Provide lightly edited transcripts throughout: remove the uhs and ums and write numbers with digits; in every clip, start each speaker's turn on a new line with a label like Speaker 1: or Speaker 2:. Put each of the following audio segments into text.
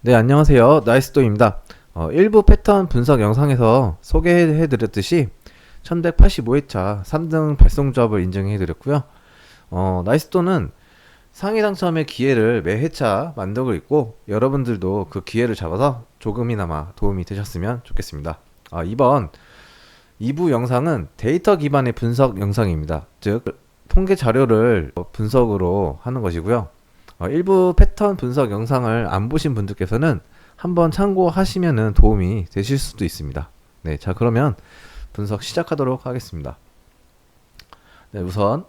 Speaker 1: 네, 안녕하세요. 나이스도입니다. 일부 패턴 분석 영상에서 소개해드렸듯이 1185회차 3등 발송조합을 인증해드렸고요. 나이스도는 상위 당첨의 기회를 매 회차 만들고 있고 여러분들도 그 기회를 잡아서 조금이나마 도움이 되셨으면 좋겠습니다. 이번 2부 영상은 데이터 기반의 분석 영상입니다. 즉, 통계 자료를 분석으로 하는 것이고요. 일부 패턴 분석 영상을 안 보신 분들께서는 한번 참고하시면 도움이 되실 수도 있습니다. 네, 자, 그러면 분석 시작하도록 하겠습니다. 네, 우선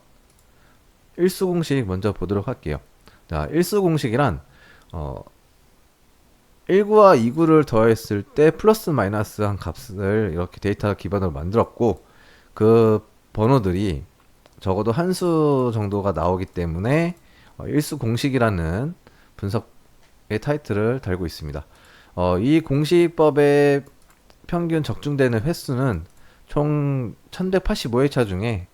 Speaker 1: 일수 공식 먼저 보도록 할게요. 자, 일수 공식이란 19와 29를 더했을 때 플러스 마이너스 한 값을 이렇게 데이터 기반으로 만들었고, 그 번호들이 적어도 한 수 정도가 나오기 때문에 일수 공식이라는 분석의 타이틀을 달고 있습니다. 이 공식법의 평균 적중되는 횟수는 총 1185회차 중에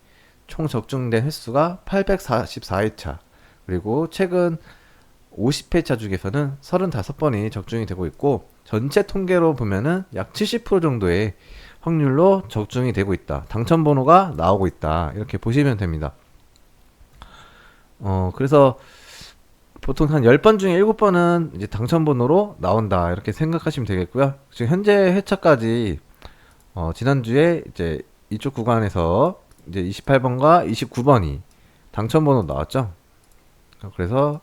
Speaker 1: 총 적중된 횟수가 844회차, 그리고 최근 50회차 중에서는 35번이 적중이 되고 있고, 전체 통계로 보면은 약 70% 정도의 확률로 적중이 되고 있다. 당첨 번호가 나오고 있다. 이렇게 보시면 됩니다. 그래서 보통 한 10번 중에 7번은 이제 당첨 번호로 나온다. 이렇게 생각하시면 되겠고요. 지금 현재 회차까지 지난주에 이제 이쪽 구간에서 이제 28번과 29번이 당첨 번호 나왔죠. 그래서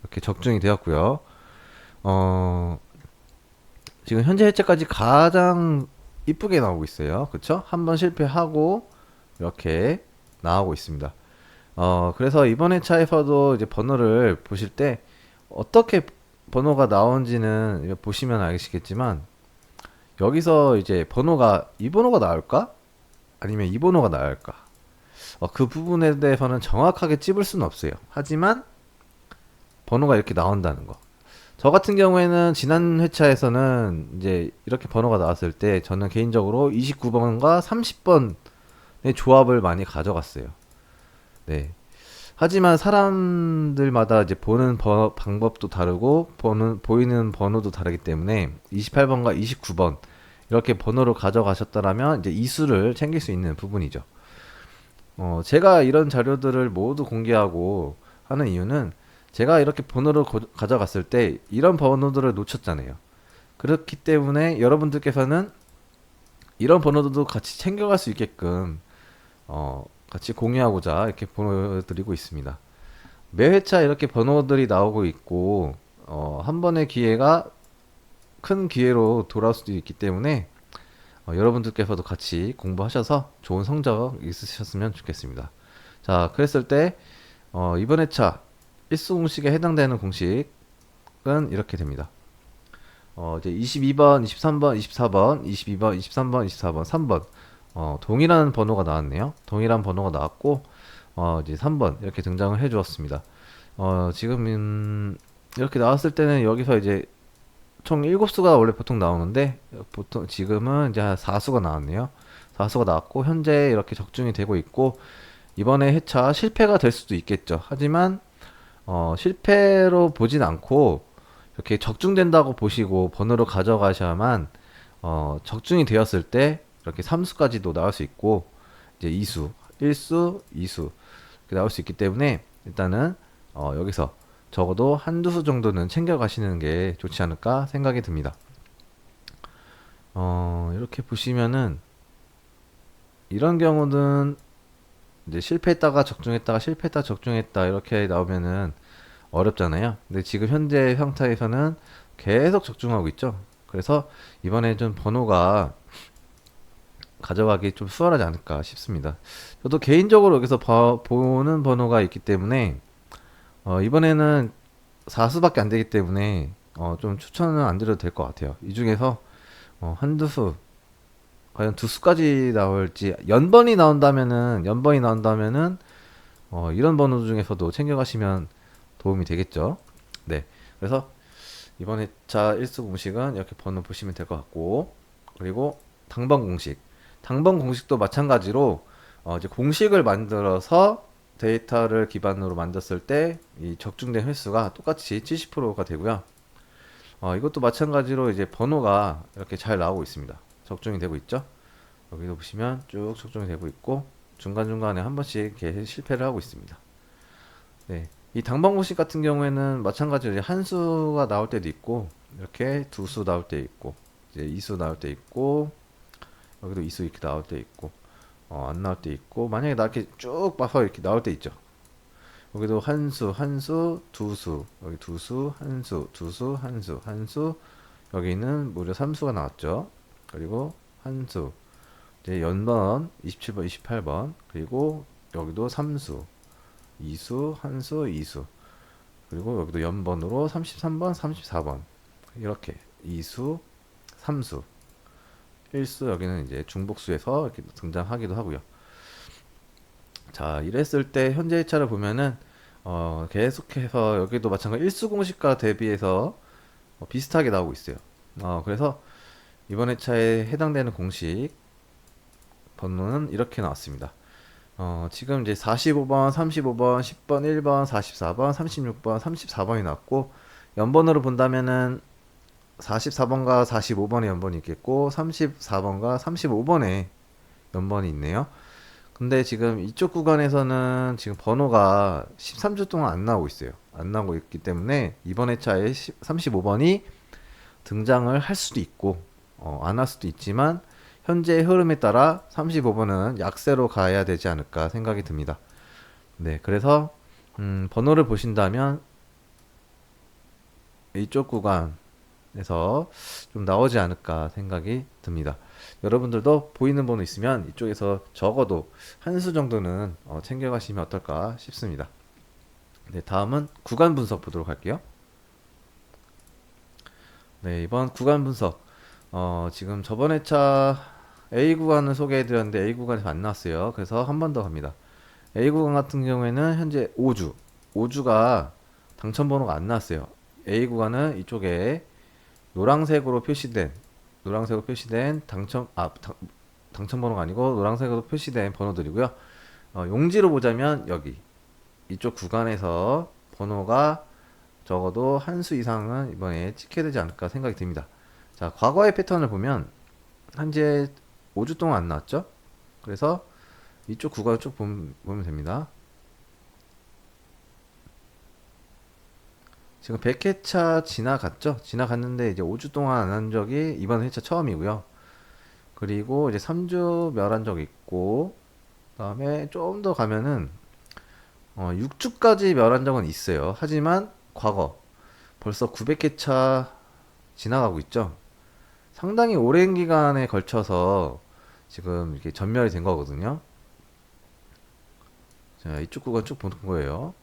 Speaker 1: 이렇게 적중이 되었고요. 어, 지금 현재 회차까지 가장 이쁘게 나오고 있어요. 그쵸? 한 번 실패하고 이렇게 나오고 있습니다. 그래서 이번 회차에서도 이제 번호를 보실 때 어떻게 번호가 나온지는 보시면 알겠지만, 여기서 이제 번호가 이 번호가 나올까? 아니면 이 번호가 나올까? 그 부분에 대해서는 정확하게 찝을 수는 없어요. 하지만 번호가 이렇게 나온다는 거. 저 같은 경우에는 지난 회차에서는 이제 이렇게 번호가 나왔을 때 저는 개인적으로 29번과 30번의 조합을 많이 가져갔어요. 네. 하지만 사람들마다 이제 보는 방법도 다르고 보이는 번호도 다르기 때문에 28번과 29번 이렇게 번호를 가져가셨다라면 이제 이수를 챙길 수 있는 부분이죠. 제가 이런 자료들을 모두 공개하고 하는 이유는, 제가 이렇게 번호를 가져갔을 때 이런 번호들을 놓쳤잖아요. 그렇기 때문에 여러분들께서는 이런 번호들도 같이 챙겨갈 수 있게끔 같이 공유하고자 이렇게 보여드리고 있습니다. 매 회차 이렇게 번호들이 나오고 있고, 한 번의 기회가 큰 기회로 돌아올 수도 있기 때문에 여러분들께서도 같이 공부하셔서 좋은 성적 있으셨으면 좋겠습니다. 자, 그랬을 때 이번 회차 일수 공식에 해당되는 공식은 이렇게 됩니다. 이제 22번, 23번, 24번, 22번, 23번, 24번, 3번 동일한 번호가 나왔네요. 동일한 번호가 나왔고, 이제 3번 이렇게 등장을 해 주었습니다. 지금 이렇게 나왔을 때는 여기서 이제 총 7수가 원래 보통 나오는데, 보통 지금은 이제 4수가 나왔네요. 4수가 나왔고 현재 이렇게 적중이 되고 있고, 이번에 회차 실패가 될 수도 있겠죠. 하지만 실패로 보진 않고 이렇게 적중된다고 보시고 번호를 가져가셔야만 적중이 되었을 때 이렇게 3수까지도 나올 수 있고, 이제 2수, 1수, 2수 이렇게 나올 수 있기 때문에 일단은 여기서 적어도 한두 수 정도는 챙겨 가시는 게 좋지 않을까 생각이 듭니다. 이렇게 보시면은 이런 경우는 이제 실패했다가 적중했다가 실패했다 적중했다 이렇게 나오면은 어렵잖아요. 근데 지금 현재 상태에서는 계속 적중하고 있죠. 그래서 이번에 좀 번호가 가져가기 좀 수월하지 않을까 싶습니다. 저도 개인적으로 여기서 보는 번호가 있기 때문에 이번에는 4수밖에 안 되기 때문에 좀 추천은 안 드려도 될 것 같아요. 이 중에서 한두 수, 과연 두 수까지 나올지, 연번이 나온다면은 이런 번호 중에서도 챙겨가시면 도움이 되겠죠. 네, 그래서 이번 회차 일수 공식은 이렇게 번호 보시면 될 것 같고, 그리고 당번 공식, 당번 공식도 마찬가지로 이제 공식을 만들어서 데이터를 기반으로 만졌을 때 이 적중된 횟수가 똑같이 70%가 되고요. 이것도 마찬가지로 이제 번호가 이렇게 잘 나오고 있습니다. 적중이 되고 있죠. 여기도 보시면 쭉 적중이 되고 있고 중간중간에 한 번씩 이렇게 실패를 하고 있습니다. 네. 이 당방공식 같은 경우에는 마찬가지로 이제 한 수가 나올 때도 있고 이렇게 두 수 나올 때 있고 이제 이수 나올 때 있고 여기도 이수 이렇게 나올 때 있고 안 나올 때 있고 만약에 나 이렇게 쭉 봐서 이렇게 나올 때 있죠. 여기도 한 수, 한 수, 두 수, 여기 두 수, 한 수, 두 수, 한 수, 한 수, 여기는 무려 3수가 나왔죠. 그리고 한 수, 이제 연번 27번, 28번, 그리고 여기도 3수, 2수, 한 수, 2수, 그리고 여기도 연번으로 33번, 34번, 이렇게 2수, 3수, 1수, 여기는 이제 중복수에서 이렇게 등장하기도 하고요. 자, 이랬을 때 현재 회차를 보면은 계속해서 여기도 마찬가지 일수 공식과 대비해서 비슷하게 나오고 있어요. 그래서 이번 회차에 해당되는 공식 번호는 이렇게 나왔습니다. 지금 이제 45번, 35번, 10번, 1번, 44번, 36번, 34번이 나왔고 연번으로 본다면은 44번과 45번의 연번이 있겠고 34번과 35번의 연번이 있네요. 근데 지금 이쪽 구간에서는 지금 번호가 13주 동안 안 나오고 있어요. 안 나오고 있기 때문에 이번 회차에 35번이 등장을 할 수도 있고 안 할 수도 있지만 현재 흐름에 따라 35번은 약세로 가야 되지 않을까 생각이 듭니다. 네, 그래서 번호를 보신다면 이쪽 구간에서 좀 나오지 않을까 생각이 듭니다. 여러분들도 보이는 번호 있으면 이쪽에서 적어도 한 수 정도는 챙겨가시면 어떨까 싶습니다. 네, 다음은 구간 분석 보도록 할게요. 네, 이번 구간 분석. 지금 저번 회차 A 구간을 소개해드렸는데 A 구간에서 안 나왔어요. 그래서 한 번 더 갑니다. A 구간 같은 경우에는 현재 5주가 당첨 번호가 안 나왔어요. A 구간은 이쪽에 노란색으로 표시된 당첨 번호가 아니고 노란색으로 표시된 번호들이고요. 용지로 보자면 여기 이쪽 구간에서 번호가 적어도 한 수 이상은 이번에 찍혀야 되지 않을까 생각이 듭니다. 자, 과거의 패턴을 보면 현재 5주 동안 안 나왔죠? 그래서 이쪽 구간을 쭉 보면 됩니다. 지금 100회차 지나갔죠? 지나갔는데 이제 5주 동안 안 한 적이 이번 회차 처음이고요. 그리고 이제 3주 멸한 적 있고, 그다음에 좀 더 가면은 6주까지 멸한 적은 있어요. 하지만 과거 벌써 900회차 지나가고 있죠. 상당히 오랜 기간에 걸쳐서 지금 이렇게 전멸이 된 거거든요. 자, 이쪽 구간 쭉 보는 거예요.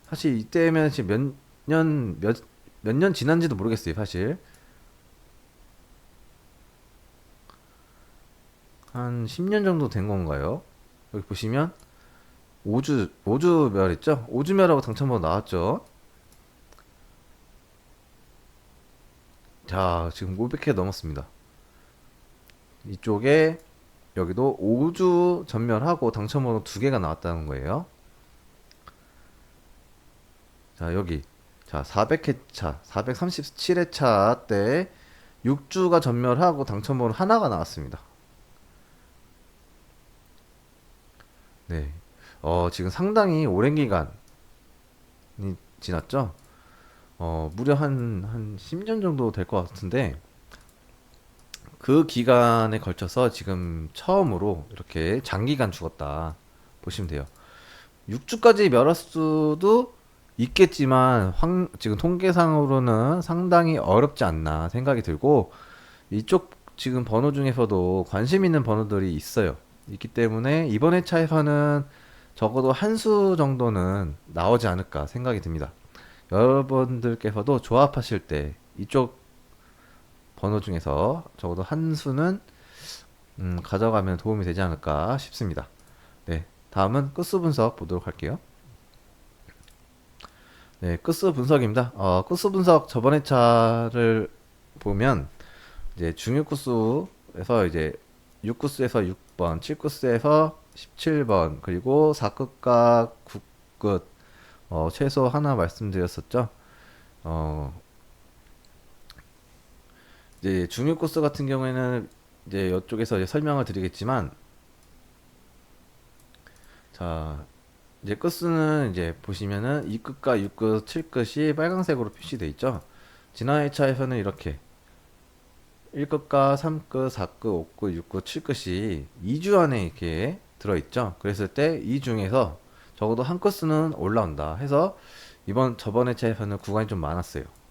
Speaker 1: 사실 이때면 지금 몇 년 지난지도 모르겠어요, 사실. 한 10년 정도 된 건가요? 여기 보시면 5주 멸했죠? 5주 멸하고 당첨번호 나왔죠? 자, 지금 500회 넘었습니다. 이쪽에 여기도 5주 전멸하고 당첨번호 2개가 나왔다는 거예요. 자, 여기. 자, 400회차, 437회차 때 6주가 전멸하고 당첨번호 하나가 나왔습니다. 네. 지금 상당히 오랜 기간이 지났죠? 무려 한 10년 정도 될 것 같은데, 그 기간에 걸쳐서 지금 처음으로 이렇게 장기간 죽었다. 보시면 돼요. 6주까지 멸할 수도 있겠지만, 지금 통계상으로는 상당히 어렵지 않나 생각이 들고, 이쪽 지금 번호 중에서도 관심 있는 번호들이 있어요. 있기 때문에 이번 회차에서는 적어도 한 수 정도는 나오지 않을까 생각이 듭니다. 여러분들께서도 조합하실 때 이쪽 번호 중에서 적어도 한 수는 가져가면 도움이 되지 않을까 싶습니다. 네, 다음은 끝수 분석 보도록 할게요. 네, 끝수 분석입니다. 끝수 분석 저번 회차를 보면 이제 중요끝수에서 이제 6끝수에서 6번, 7끝수에서 17번, 그리고 4끝과 9끝 최소 하나 말씀드렸었죠. 어, 이제 중위 코스 같은 경우에는 이제 이쪽에서 이제 설명을 드리겠지만, 자, 이제 끝수는 이제 보시면은 2끝과 6끝, 7끝이 빨간색으로 표시되어 있죠. 지난 회차에서는 이렇게 1끝과 3끝, 4끝, 5끝, 6끝, 7끝이 2주 안에 이렇게 들어있죠. 그랬을 때 이 중에서 적어도 한 끝수는 올라온다 해서 저번 회차에서는 구간이 좀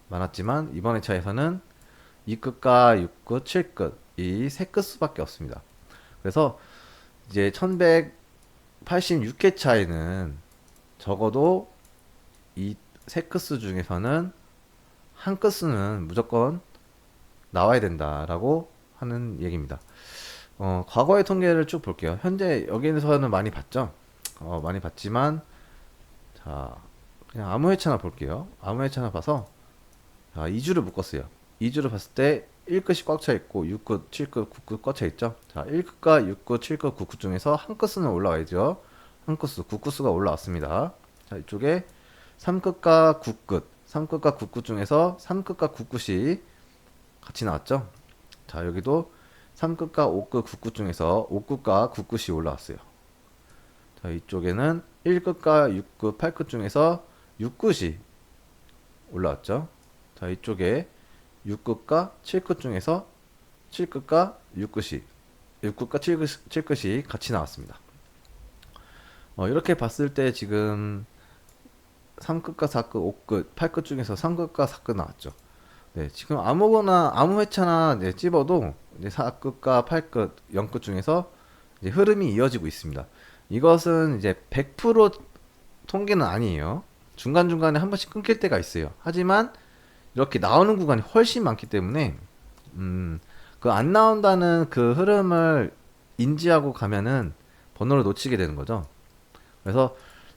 Speaker 1: 많았지만 이번 회차에서는 2끝과 6끝, 7끝 이 세 끝수밖에 없습니다. 그래서 이제 1186회차에는 적어도 이 세 끝수 중에서는 한 끝수는 무조건 나와야 된다라고 하는 얘기입니다. 과거의 통계를 쭉 볼게요. 현재 여기에서는 많이 봤죠? 많이 봤지만, 자, 그냥 아무 회차나 볼게요. 아무 회차나 봐서, 자, 2주를 묶었어요. 2주를 봤을 때 1끝이 꽉 차 있고, 6끝, 7끝, 9끝 꽉 차 있죠? 자, 1끝과 6끝, 7끝, 9끝 중에서 한 끝은 올라와야죠. 한 끝수, 9끝수가 올라왔습니다. 자, 이쪽에 3끝과 9끝, 3끝과 9끝 중에서 3끝과 9끝이 같이 나왔죠? 자, 여기도 3끝과 5끝, 9끝 중에서 5끝과 9끝이 올라왔어요. 자, 이쪽에는 1끝과 6끝, 8끝 중에서 6끝이 올라왔죠. 자, 이쪽에 6끝과 7끝 중에서 7끝과 6끝이, 6끝과 7끝이 같이 나왔습니다. 이렇게 봤을 때 지금 3끝과 4끝, 5끝, 8끝 중에서 3끝과 4끝 나왔죠. 네, 지금 아무 회차나 이제 찝어도 이제 4끝과 8끝, 0끝 중에서 이제 흐름이 이어지고 있습니다. 이것은 이제 100% 통계는 아니에요. 중간중간에 한 번씩 끊길 때가 있어요. 하지만 이렇게 나오는 구간이 훨씬 많기 때문에 그 안 나온다는 그 흐름을 인지하고 가면은 번호를 놓치게 되는 거죠. 그래서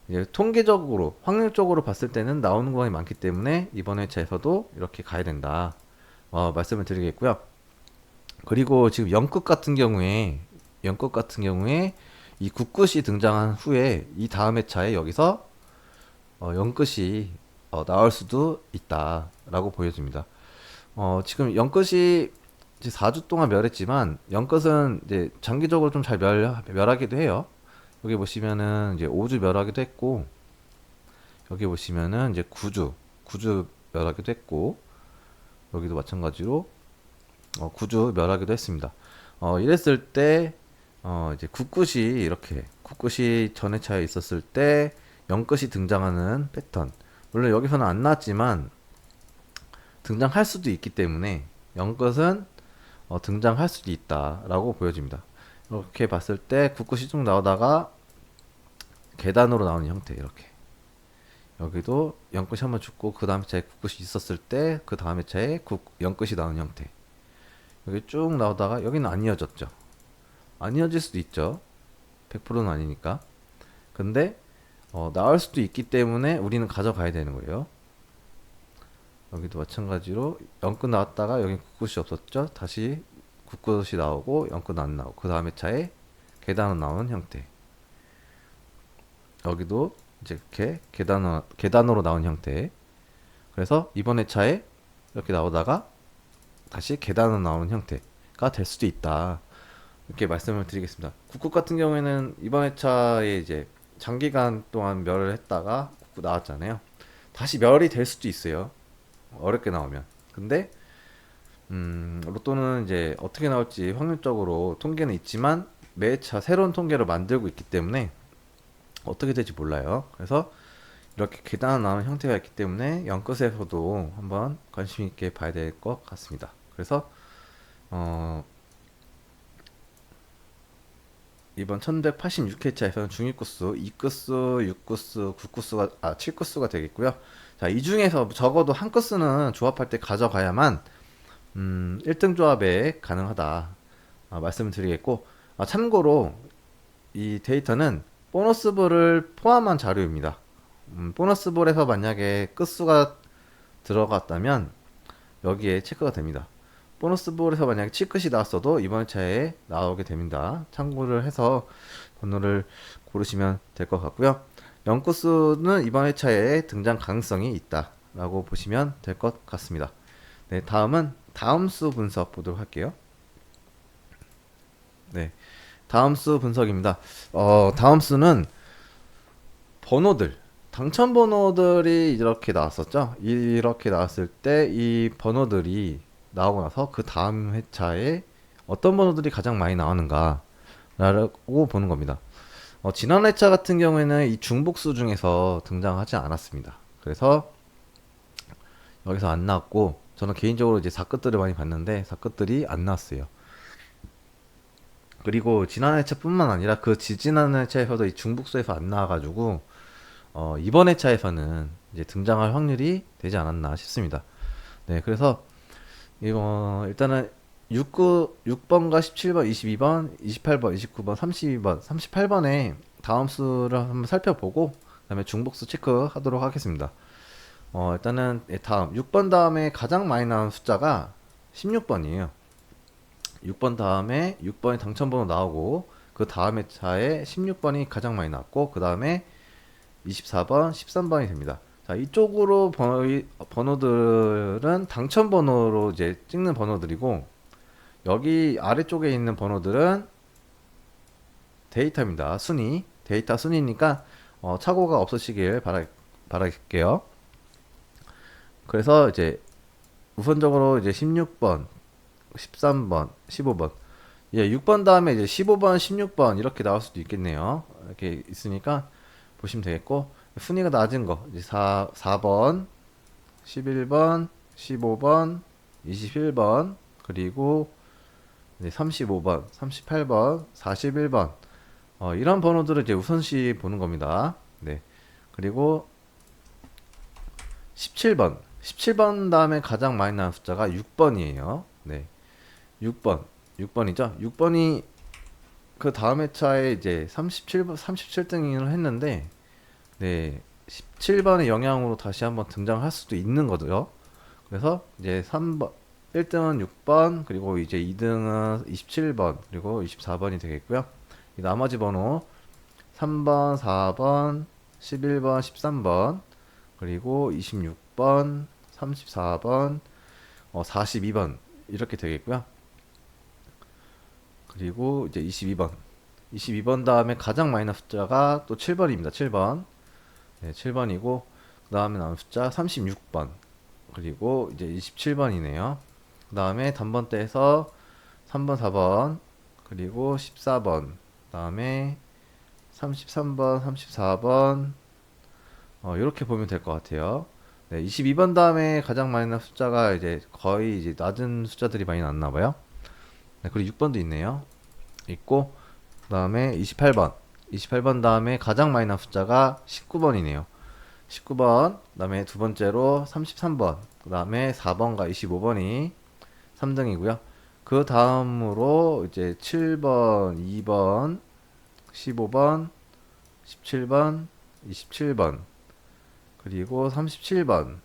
Speaker 1: 이제 통계적으로 확률적으로 봤을 때는 나오는 구간이 많기 때문에 이번 회차에서도 이렇게 가야 된다 말씀을 드리겠고요. 그리고 지금 영끝 같은 경우에 이 국끝이 등장한 후에 이 다음 회차에 여기서 영끝이 나올 수도 있다라고 보여집니다. 지금 영끝이 이제 4주 동안 멸했지만 영끝은 이제 장기적으로 좀 잘 멸하기도 해요. 여기 보시면은 이제 5주 멸하기도 했고, 여기 보시면은 이제 9주 멸하기도 했고, 여기도 마찬가지로 9주 멸하기도 했습니다. 이랬을 때 이제 국끝이 전회 차에 있었을 때 영끝이 등장하는 패턴. 물론 여기서는 안 나왔지만 등장할 수도 있기 때문에 영끝은 등장할 수도 있다라고 보여집니다. 이렇게 봤을 때 국끝이 쭉 나오다가 계단으로 나오는 형태 이렇게. 여기도 영끝이 한번 죽고 그 다음 차에 국끝이 있었을 때 그 다음 차에 영끝이 나오는 형태. 여기 쭉 나오다가 여기는 안 이어졌죠. 안 이어질 수도 있죠. 100%는 아니니까. 근데 나올 수도 있기 때문에 우리는 가져가야 되는 거예요. 여기도 마찬가지로 영끝 나왔다가 여기 국끝이 없었죠. 다시 국끝이 나오고 영끝 안 나오고 그 다음에 차에 계단으로 나오는 형태. 여기도 이제 이렇게 계단으로 나온 형태. 그래서 이번 회차에 이렇게 나오다가 다시 계단으로 나오는 형태가 될 수도 있다. 이렇게 말씀을 드리겠습니다. 국국 같은 경우에는 이번 회차에 이제 장기간 동안 멸을 했다가 국국 나왔잖아요. 다시 멸이 될 수도 있어요. 어렵게 나오면. 근데 로또는 이제 어떻게 나올지 확률적으로 통계는 있지만 매차 새로운 통계를 만들고 있기 때문에 어떻게 될지 몰라요. 그래서 이렇게 계단 나오는 형태가 있기 때문에 영끝에서도 한번 관심 있게 봐야 될 것 같습니다. 그래서 이번 1186회차에서는 중위코스, 2코스, 6코스, 9코스가 7코스가 되겠고요. 자, 이 중에서 적어도 한 코스는 조합할 때 가져가야만 1등 조합에 가능하다 말씀을 드리겠고, 참고로 이 데이터는 보너스볼을 포함한 자료입니다. 보너스볼에서 만약에 끝수가 들어갔다면 여기에 체크가 됩니다. 보너스볼에서 만약에 7끝이 나왔어도 이번 차에 나오게 됩니다. 참고를 해서 번호를 고르시면 될 것 같고요. 0코스는 이번 회차에 등장 가능성이 있다 라고 보시면 될 것 같습니다. 네, 다음은 다음수 분석 보도록 할게요. 네, 다음수 분석입니다. 다음수는 번호들, 당첨 번호들이 이렇게 나왔었죠. 이렇게 나왔을 때 이 번호들이 나오고 나서 그 다음 회차에 어떤 번호들이 가장 많이 나오는가 라고 보는 겁니다. 지난 회차 같은 경우에는 이 중복수 중에서 등장하지 않았습니다. 그래서 여기서 안 나왔고, 저는 개인적으로 이제 사끝들을 많이 봤는데 사끝들이 안 나왔어요. 그리고 지난 회차뿐만 아니라 그 지지난 회차에서도 이 중복수에서 안 나와가지고 이번 회차에서는 이제 등장할 확률이 되지 않았나 싶습니다. 네, 그래서 이거 일단은 6번과 17번, 22번, 28번, 29번, 32번, 38번에 다음 수를 한번 살펴보고 그다음에 중복수 체크하도록 하겠습니다. 일단은 다음 6번 다음에 가장 많이 나온 숫자가 16번이에요. 6번 다음에 6번이 당첨번호 나오고 그 다음에 차에 16번이 가장 많이 나왔고 그 다음에 24번, 13번이 됩니다. 자, 이쪽으로 번호들은 당첨번호로 이제 찍는 번호들이고 여기 아래쪽에 있는 번호들은 데이터입니다. 순위, 데이터 순위니까 착오가 없으시길 바랄게요. 그래서 이제 우선적으로 이제 16번, 13번, 15번. 예, 6번 다음에 이제 15번, 16번 이렇게 나올 수도 있겠네요. 이렇게 있으니까 보시면 되겠고 순위가 낮은 거 이제 4번, 11번, 15번, 21번 그리고 이제 35번, 38번, 41번 이런 번호들을 이제 우선시 보는 겁니다. 네. 그리고 17번. 17번 다음에 가장 많이 나온 숫자가 6번이에요. 네. 6번. 6번이죠. 6번이 그 다음 회차에 이제 37등을 했는데, 네. 17번의 영향으로 다시 한번 등장할 수도 있는 거죠. 그래서 이제 3번, 1등은 6번, 그리고 이제 2등은 27번, 그리고 24번이 되겠고요. 이 나머지 번호 3번, 4번, 11번, 13번, 그리고 26번, 34번, 42번 이렇게 되겠고요. 그리고 이제 22번. 22번 다음에 가장 많이 나온 숫자가 또 7번입니다. 7번. 네, 7번이고 그 다음에 나온 숫자 36번. 그리고 이제 27번이네요. 그 다음에 단번대에서 3번, 4번, 그리고 14번, 그 다음에 33번, 34번, 이렇게 보면 될 것 같아요. 네, 22번 다음에 가장 많이 나온 숫자가 이제 거의 이제 낮은 숫자들이 많이 났나 봐요. 네, 그리고 6번도 있네요. 있고, 그 다음에 28번. 28번 다음에 가장 많이 나온 숫자가 19번이네요. 19번, 그 다음에 두 번째로 33번, 그 다음에 4번과 25번이 3등이고요. 그 다음으로 이제 7번, 2번, 15번, 17번, 27번, 그리고 37번.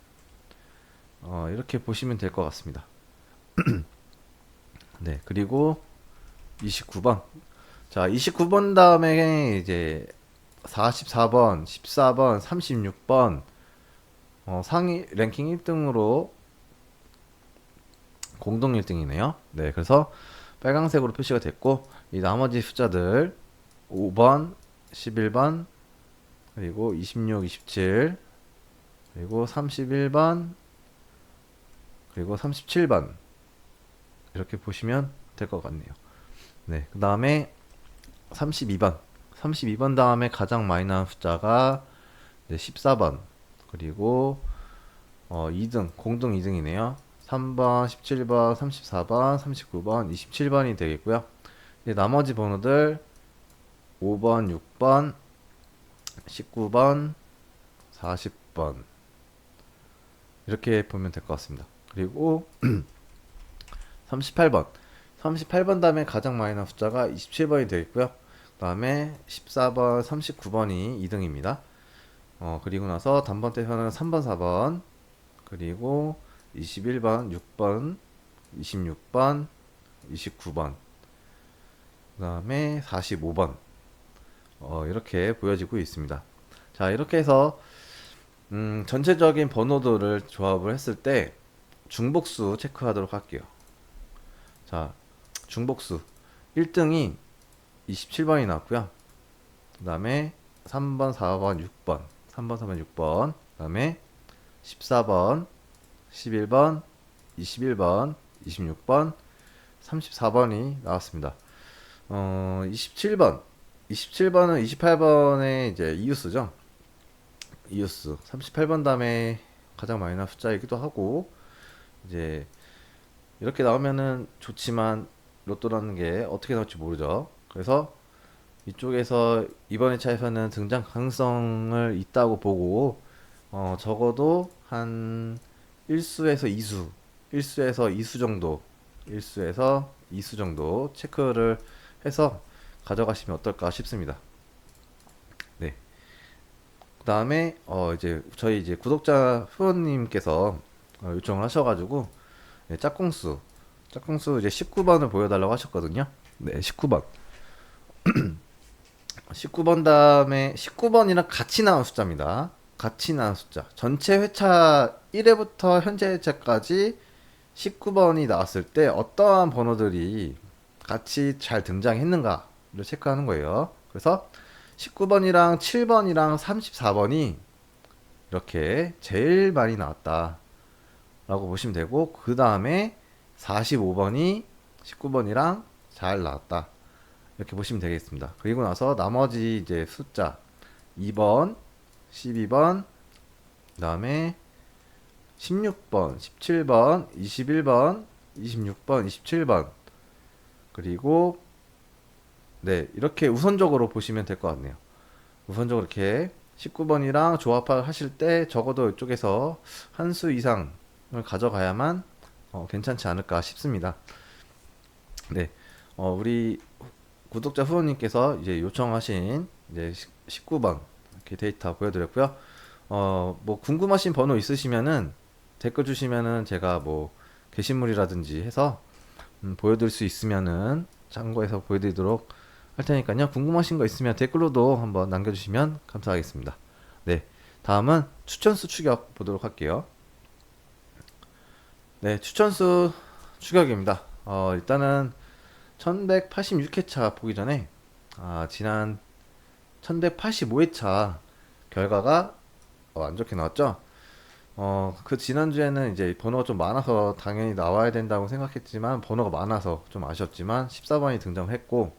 Speaker 1: 이렇게 보시면 될 것 같습니다. 네, 그리고 29번. 자, 29번 다음에 이제 44번, 14번, 36번, 상위 랭킹 1등으로 공동 1등이네요. 네, 그래서 빨간색으로 표시가 됐고, 이 나머지 숫자들 5번, 11번, 그리고 26, 27, 그리고 31번, 그리고 37번 이렇게 보시면 될 것 같네요. 네, 그 다음에 32번. 32번 다음에 가장 많이 나온 숫자가 14번. 그리고 2등, 공동 2등이네요. 3번, 17번, 34번, 39번, 27번이 되겠고요. 이제 나머지 번호들 5번, 6번, 19번, 40번 이렇게 보면 될 것 같습니다. 그리고 38번. 38번 다음에 가장 많이 나온 숫자가 27번이 되겠고요. 그 다음에 14번, 39번이 2등입니다. 그리고 나서 단번대에서는 3번, 4번, 그리고 21번, 6번, 26번, 29번, 그 다음에 45번. 이렇게 보여지고 있습니다. 자, 이렇게 해서 전체적인 번호들을 조합을 했을 때 중복수 체크하도록 할게요. 자, 중복수 1등이 27번이 나왔고요. 그 다음에 3번, 4번, 6번, 3번, 4번, 6번, 그 다음에 14번, 11번, 21번, 26번, 34번이 나왔습니다. 27번은 28번의 이제 이유수죠. 이유수. 38번 다음에 가장 많이 나온 숫자이기도 하고, 이제 이렇게 나오면은 좋지만 로또라는 게 어떻게 나올지 모르죠. 그래서 이쪽에서 이번 회차에서는 등장 가능성을 있다고 보고, 적어도 한 1수에서 2수, 1수에서 2수 정도, 1수에서 2수 정도 체크를 해서 가져가시면 어떨까 싶습니다. 네. 그 다음에, 이제, 저희 이제 구독자 후원님께서 요청을 하셔가지고, 네, 짝꿍수 이제 19번을 보여달라고 하셨거든요. 네, 19번. 19번 다음에 19번이랑 같이 나온 숫자입니다. 같이 나온 숫자. 전체 회차 1회부터 현재 회차까지 19번이 나왔을 때 어떠한 번호들이 같이 잘 등장했는가를 체크하는 거예요. 그래서 19번이랑 7번이랑 34번이 이렇게 제일 많이 나왔다 라고 보시면 되고, 그 다음에 45번이 19번이랑 잘 나왔다 이렇게 보시면 되겠습니다. 그리고 나서 나머지 이제 숫자 2번, 12번, 그 다음에 16번, 17번, 21번, 26번, 27번, 그리고 네, 이렇게 우선적으로 보시면 될 것 같네요. 우선적으로 이렇게 19번이랑 조합을 하실 때 적어도 이쪽에서 한 수 이상을 가져가야만 괜찮지 않을까 싶습니다. 네, 우리 구독자 후원님께서 이제 요청하신 이제 19번 이렇게 데이터 보여드렸고요. 뭐 궁금하신 번호 있으시면은 댓글 주시면은 제가 뭐 게시물이라든지 해서 보여드릴 수 있으면은 참고해서 보여드리도록 할 테니까요. 궁금하신 거 있으면 댓글로도 한번 남겨주시면 감사하겠습니다. 네, 다음은 추천수 추격 보도록 할게요. 네, 추천수 추격입니다. 일단은 1186회차 보기 전에 지난 1185회차 결과가 안 좋게 나왔죠. 그 지난주에는 이제 번호가 좀 많아서 당연히 나와야 된다고 생각했지만 번호가 많아서 좀 아쉬웠지만 14번이 등장했고,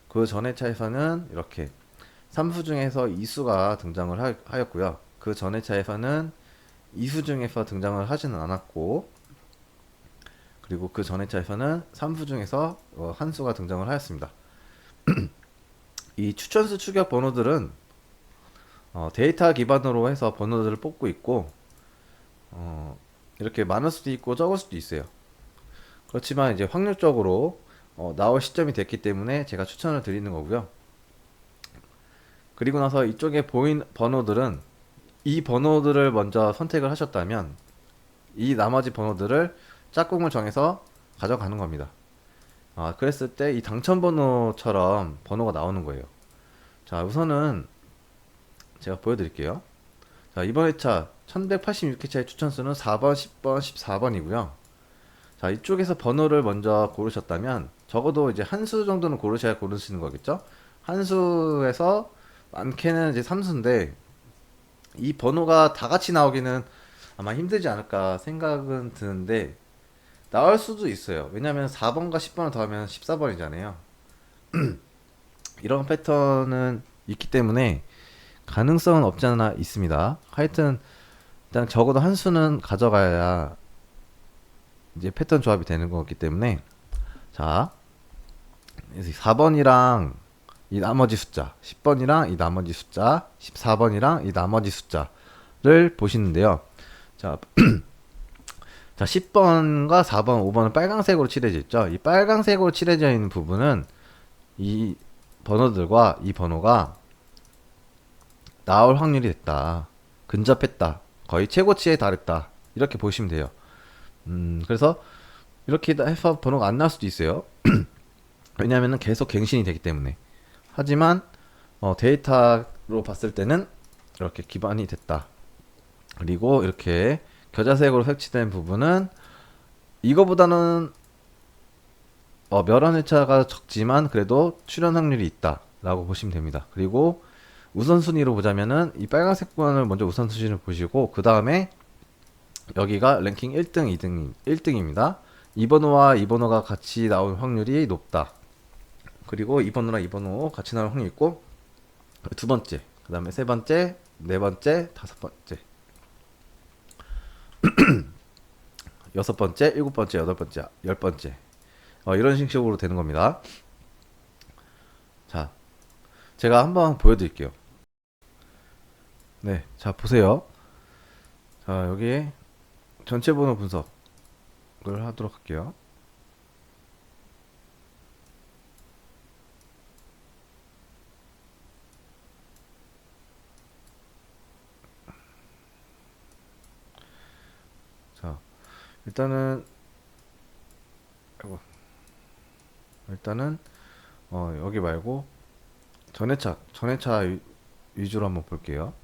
Speaker 1: 그 전회 차에서는 이렇게 3수 중에서 2수가 등장을 하였고요. 그 전회 차에서는 2수 중에서 등장을 하지는 않았고, 그리고 그 전회 차에서는 3수 중에서 한 수가 등장을 하였습니다. 이 추천수 추격 번호들은 데이터 기반으로 해서 번호들을 뽑고 있고, 이렇게 많을 수도 있고 적을 수도 있어요. 그렇지만 이제 확률적으로 나올 시점이 됐기 때문에 제가 추천을 드리는 거고요. 그리고 나서 이쪽에 보인 번호들은 이 번호들을 먼저 선택을 하셨다면 이 나머지 번호들을 짝꿍을 정해서 가져가는 겁니다. 그랬을 때 이 당첨 번호처럼 번호가 나오는 거예요. 자, 우선은 제가 보여드릴게요. 자, 이번 회차 1186회차의 추천수는 4번, 10번, 14번이고요. 자, 이쪽에서 번호를 먼저 고르셨다면 적어도 이제 한 수 정도는 고르셔야 고르시는 거겠죠? 한 수에서 많게는 이제 3수인데 이 번호가 다 같이 나오기는 아마 힘들지 않을까 생각은 드는데 나올 수도 있어요. 왜냐면 4번과 10번을 더하면 14번이잖아요. 이런 패턴은 있기 때문에 가능성은 없지 않아 있습니다. 하여튼 일단 적어도 한 수는 가져가야 이제 패턴 조합이 되는 거기 때문에, 자, 4번이랑 이 나머지 숫자, 10번이랑 이 나머지 숫자, 14번이랑 이 나머지 숫자를 보시는데요. 자, 자, 10번과 4번, 5번은 빨강색으로 칠해져 있죠. 이 빨강색으로 칠해져 있는 부분은 이 번호들과 이 번호가 나올 확률이 됐다, 근접했다, 거의 최고치에 달했다, 이렇게 보시면 돼요. 그래서 이렇게 해서 번호가 안 나올 수도 있어요. 왜냐하면 계속 갱신이 되기 때문에. 하지만 데이터로 봤을 때는 이렇게 기반이 됐다, 그리고 이렇게 겨자색으로 색칠된 부분은 이거보다는 멸원 회차가 적지만 그래도 출현 확률이 있다라고 보시면 됩니다. 그리고 우선순위로 보자면은 이 빨간색 구간을 먼저 우선순위를 보시고 그 다음에 여기가 랭킹 1등, 2등, 1등입니다. 2번호와 2번호가 같이 나올 확률이 높다. 그리고 2번호랑 2번호 같이 나올 확률이 있고 두 번째, 그 다음에 세 번째, 네 번째, 다섯 번째, 여섯 번째, 일곱 번째, 여덟 번째, 열 번째 이런 식으로 되는 겁니다. 자, 제가 한번 보여드릴게요. 네, 자 보세요. 자 여기 전체 번호 분석을 하도록 할게요. 자 일단은 아이고, 일단은 여기 말고 전회차 위주로 한번 볼게요.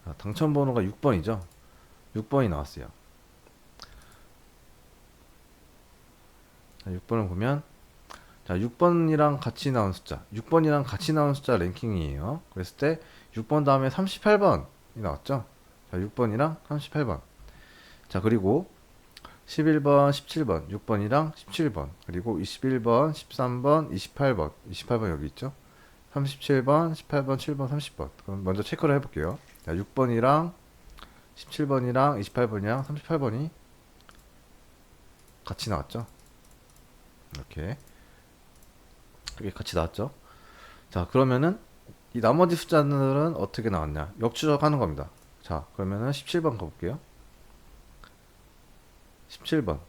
Speaker 1: 자, 당첨 번호가 6번이죠. 6번이 나왔어요. 자, 6번을 보면 자, 6번이랑 같이 나온 숫자, 6번이랑 같이 나온 숫자 랭킹이에요. 그랬을 때 6번 다음에 38번이 나왔죠. 자, 6번이랑 38번. 자, 그리고 11번, 17번, 6번이랑 17번, 그리고 21번, 13번, 28번, 28번 여기 있죠. 37번, 18번, 7번, 30번. 그럼 먼저 체크를 해볼게요. 자, 6번이랑 17번이랑 28번이랑 38번이 같이 나왔죠. 이렇게 같이 나왔죠. 자, 그러면은 이 나머지 숫자들은 어떻게 나왔냐? 역추적하는 겁니다. 자, 그러면은 17번 가볼게요. 17번.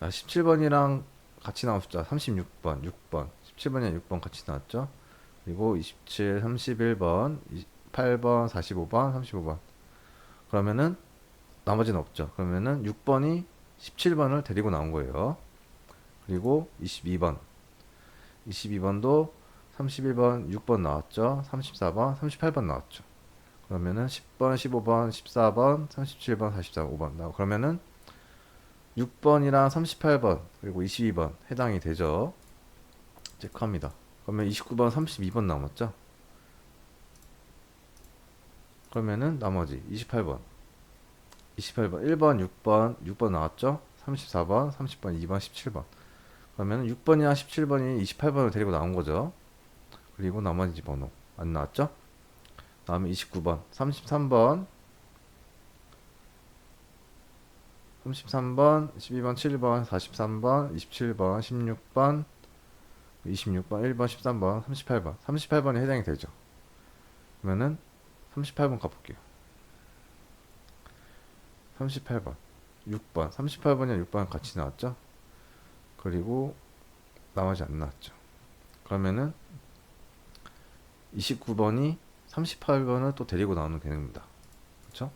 Speaker 1: 자, 17번이랑 같이 나온 숫자 36번, 6번. 17번이랑 6번 같이 나왔죠. 그리고 27, 31번, 8번, 45번, 35번. 그러면은 나머지는 없죠. 그러면은 6번이 17번을 데리고 나온 거예요. 그리고 22번. 22번도 31번, 6번 나왔죠. 34번, 38번 나왔죠. 그러면은 10번, 15번, 14번, 37번, 44번, 5번 나오고 그러면은 6번이랑 38번 그리고 22번 해당이 되죠. 체크합니다. 그러면 29번, 32번 남았죠. 그러면은 나머지 28번, 1번, 6번 나왔죠. 34번, 30번, 2번, 17번. 그러면은 6번이랑 17번이 28번을 데리고 나온 거죠. 그리고 나머지 번호 안 나왔죠. 다음에 29번, 33번, 12번, 7번, 43번, 27번, 16번, 1번, 13번, 38번. 38번이 해당이 되죠. 그러면은 38번 가볼게요. 38번, 6번, 38번이랑 6번 같이 나왔죠. 그리고 나머지 안 나왔죠. 그러면은 29번이 38번을 또 데리고 나오는 개념입니다. 그렇죠?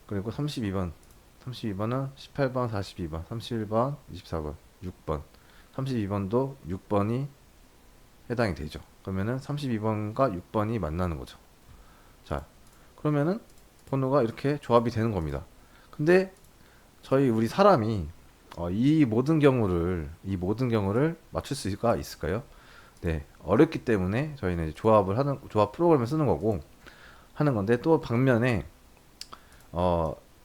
Speaker 1: 그리고 32번은 18번, 42번, 31번, 24번, 6번. 32번도 6번이 해당이 되죠. 그러면은 32번과 6번이 만나는 거죠. 자, 그러면은 번호가 이렇게 조합이 되는 겁니다. 근데 우리 사람이 이 모든 경우를 맞출 수가 있을까요? 네, 어렵기 때문에 저희는 이제 조합 프로그램을 쓰는 거고 하는 건데 또 반면에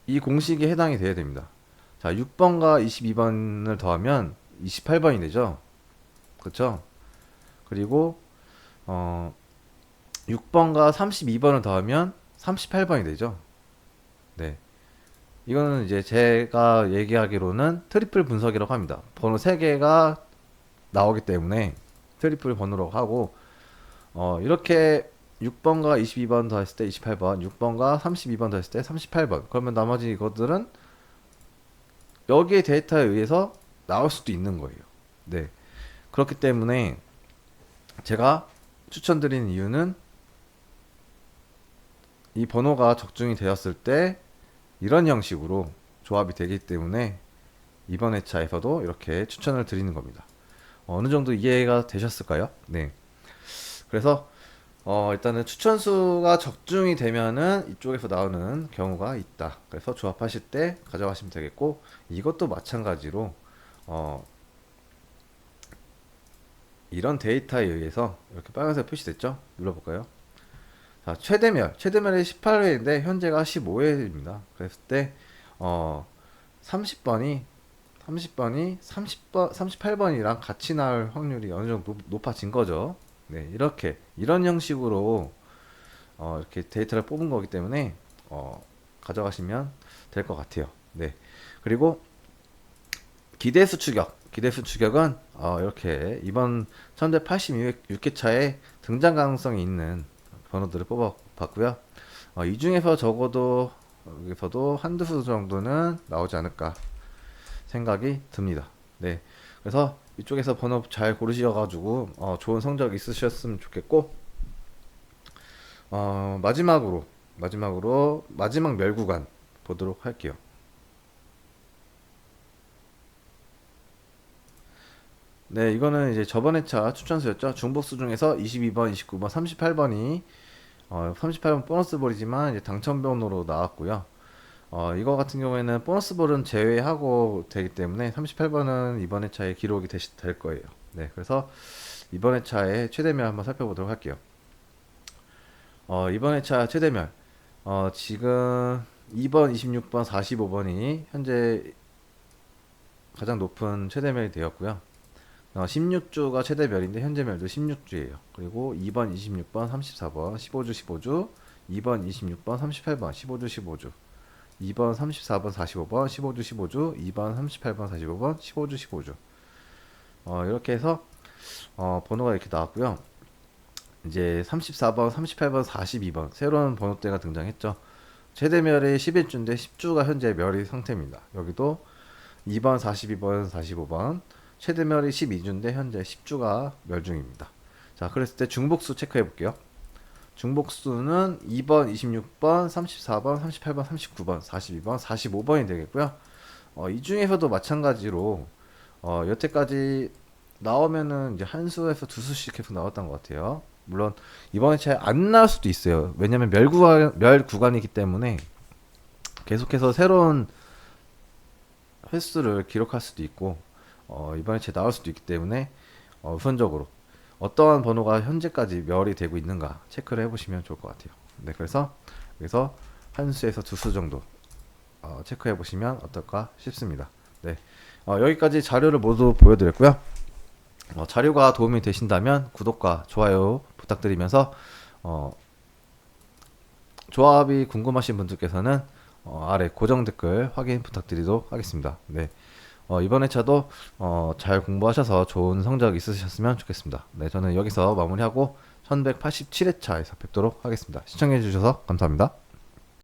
Speaker 1: 이 공식에 해당이 돼야 됩니다. 자, 6번과 22번을 더하면 28번이 되죠. 그렇죠? 그리고 어, 6번과 32번을 더하면 38번이 되죠. 네. 이거는 이제 제가 얘기하기로는 트리플 분석이라고 합니다. 번호 3개가 나오기 때문에 트리플 번호로 하고 이렇게 6번과 22번 더했을 때 28번, 6번과 32번 더했을 때 38번. 그러면 나머지 이것들은 여기에 데이터에 의해서 나올 수도 있는 거예요. 네. 그렇기 때문에 제가 추천드리는 이유는 이 번호가 적중이 되었을 때 이런 형식으로 조합이 되기 때문에 이번 회차에서도 이렇게 추천을 드리는 겁니다. 어느 정도 이해가 되셨을까요? 네. 그래서 일단은 추천수가 적중이 되면은 이쪽에서 나오는 경우가 있다. 그래서 조합하실 때 가져가시면 되겠고, 이것도 마찬가지로 어, 이런 데이터에 의해서 이렇게 빨간색 표시됐죠? 눌러볼까요? 자, 최대멸이 18회인데 현재가 15회입니다. 그랬을 때 30번이 38번이랑 같이 나올 확률이 어느 정도 높아진 거죠. 네, 이런 형식으로 이렇게 데이터를 뽑은 거기 때문에 가져가시면 될 것 같아요. 네. 그리고 기대수 추격은 이번 1186회차에 등장 가능성이 있는 번호들을 뽑아봤고요. 이 중에서 적어도 여기서도 한두 수 정도는 나오지 않을까 생각이 듭니다. 네. 그래서 이쪽에서 번호 잘 고르셔가지고 좋은 성적 있으셨으면 좋겠고, 마지막으로 마지막 멸구간 보도록 할게요. 네, 이거는 이제 저번 회차 추천수였죠. 중복수 중에서 22번, 29번, 38번이 38번 보너스 볼이지만 이제 당첨 번호로 나왔고요. 이거 같은 경우에는 보너스 볼은 제외하고 되기 때문에 38번은 이번 회차에 기록이 될 거예요. 네, 그래서 이번 회차의 최대멸 한번 살펴보도록 할게요. 이번 회차 최대멸 지금 2번, 26번, 45번이 현재 가장 높은 최대멸이 되었고요. 16주가 최대멸인데 현재멸도 16주예요. 그리고 2번, 26번, 34번 15주 15주, 2번, 26번, 38번 15주 15주, 2번, 34번, 45번 15주 15주, 2번, 38번, 45번 15주 15주. 이렇게 해서 번호가 이렇게 나왔고요. 이제 34번, 38번, 42번 새로운 번호대가 등장했죠. 최대멸이 11주인데 10주가 현재 멸의 상태입니다. 여기도 2번, 42번, 45번 최대멸이 12주인데 현재 10주가 멸 중입니다. 자, 그랬을 때 중복수 체크해 볼게요. 중복수는 2번, 26번, 34번, 38번, 39번, 42번, 45번이 되겠고요. 이 중에서도 마찬가지로 여태까지 나오면은 이제 한 수에서 두 수씩 계속 나왔던 것 같아요. 물론 이번에 잘 안 나올 수도 있어요. 왜냐면 멸 구간이기 때문에 계속해서 새로운 횟수를 기록할 수도 있고 이번에 제 나올 수도 있기 때문에 우선적으로 어떠한 번호가 현재까지 멸이 되고 있는가 체크를 해보시면 좋을 것 같아요. 네, 그래서 여기서 한 수에서 두 수 정도 체크해 보시면 어떨까 싶습니다. 네, 여기까지 자료를 모두 보여드렸고요. 자료가 도움이 되신다면 구독과 좋아요 부탁드리면서 조합이 궁금하신 분들께서는 아래 고정 댓글 확인 부탁드리도록 하겠습니다. 네. 이번 회차도 잘 공부하셔서 좋은 성적 있으셨으면 좋겠습니다. 네, 저는 여기서 마무리하고 1187회차에서 뵙도록 하겠습니다. 시청해주셔서 감사합니다.